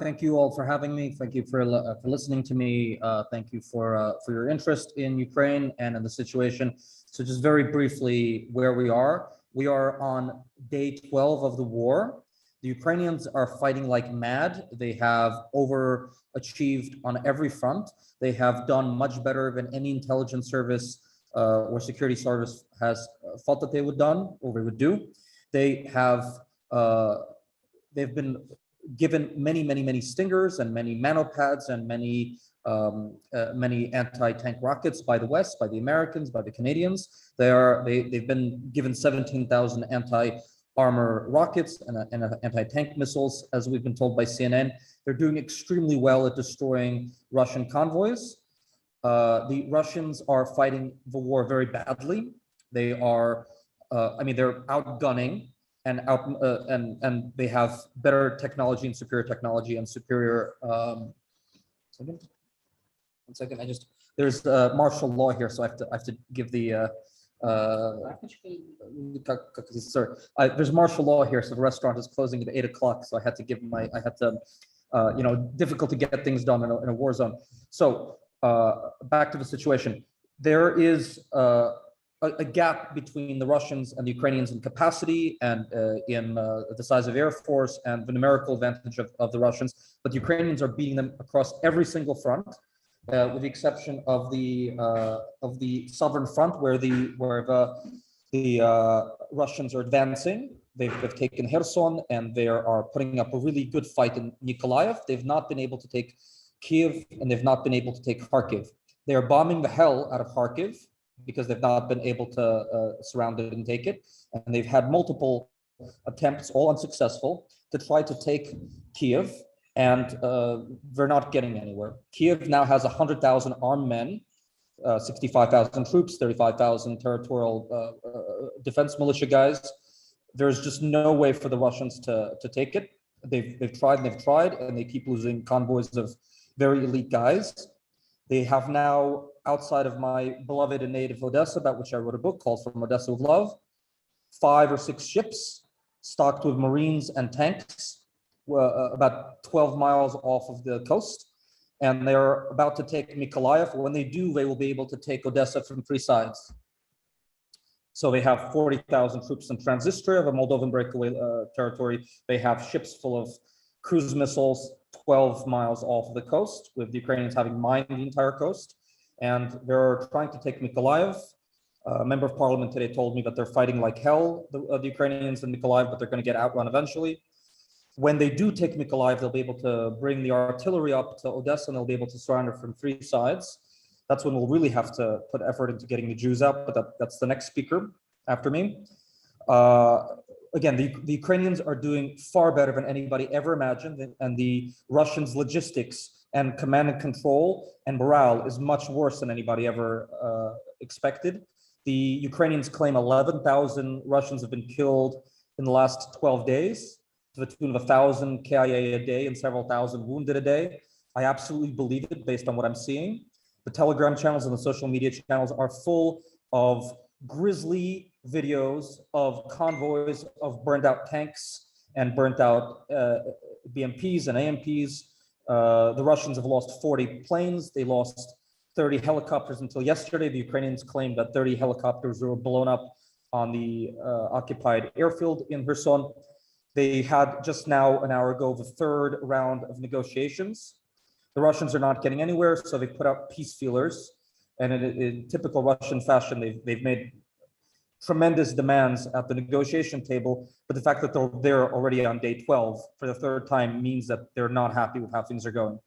Thank you all for having me. Thank you for listening to me. Thank you for your interest in Ukraine and in the situation. So just very briefly, where we are on day 12 of the war. The Ukrainians are fighting like mad. They have overachieved on every front. They have done much better than any intelligence service or security service has thought that they would do. They have they've been given many stingers and many manopads and many anti-tank rockets by the West, by the Americans, by the Canadians. They've been given 17,000 anti-armor rockets and anti-tank missiles, as we've been told by CNN. They're doing extremely well at destroying Russian convoys. The Russians are fighting the war very badly. They are, they're outgunning and they have better technology and superior technology and superior. One second. There's martial law here, so I have to give the. Sorry, there's martial law here, so the restaurant is closing at 8 o'clock. So I had to give difficult to get things done in a war zone. So back to the situation. There is a gap between the Russians and the Ukrainians in capacity and in the size of air force and the numerical advantage of the Russians, but the Ukrainians are beating them across every single front, with the exception of the southern front, where the Russians are advancing. They've taken Kherson and they are putting up a really good fight in Nikolaev. They've not been able to take Kiev and they've not been able to take Kharkiv. They are bombing the hell out of Kharkiv because they've not been able to surround it and take it. And they've had multiple attempts, all unsuccessful, to try to take Kiev, and they're not getting anywhere. Kiev now has 100,000 armed men, 65,000 troops, 35,000 territorial defense militia guys. There's just no way for the Russians to take it. They've tried, and they keep losing convoys of very elite guys. They have now, outside of my beloved and native Odessa, about which I wrote a book called From Odessa with Love, 5 or 6 ships stocked with Marines and tanks, about 12 miles off of the coast. And they're about to take Mykolaiv. When they do, they will be able to take Odessa from 3 sides. So they have 40,000 troops in Transnistria, the Moldovan breakaway territory. They have ships full of cruise missiles 12 miles off of the coast, with the Ukrainians having mined the entire coast. And they're trying to take Mykolaiv. A member of parliament today told me that they're fighting like hell, the Ukrainians in Mykolaiv, but they're going to get outrun eventually. When they do take Mykolaiv, they'll be able to bring the artillery up to Odessa, and they'll be able to surround it from 3 sides. That's when we'll really have to put effort into getting the Jews out, but that's the next speaker after me. Again, the Ukrainians are doing far better than anybody ever imagined, and the Russians' logistics and command and control and morale is much worse than anybody ever expected. The Ukrainians claim 11,000 Russians have been killed in the last 12 days, to the tune of 1,000 KIA a day and several thousand wounded a day. I absolutely believe it based on what I'm seeing. The Telegram channels and the social media channels are full of grisly videos of convoys of burned out tanks and burnt out BMPs and AMPs. The Russians have lost 40 planes. They lost 30 helicopters until yesterday. The Ukrainians claimed that 30 helicopters were blown up on the occupied airfield in Kherson. They had just now, an hour ago, the 3rd round of negotiations. The Russians are not getting anywhere, so they put out peace feelers. And in typical Russian fashion, they've made tremendous demands at the negotiation table, but the fact that they're there already on day 12 for the 3rd time means that they're not happy with how things are going.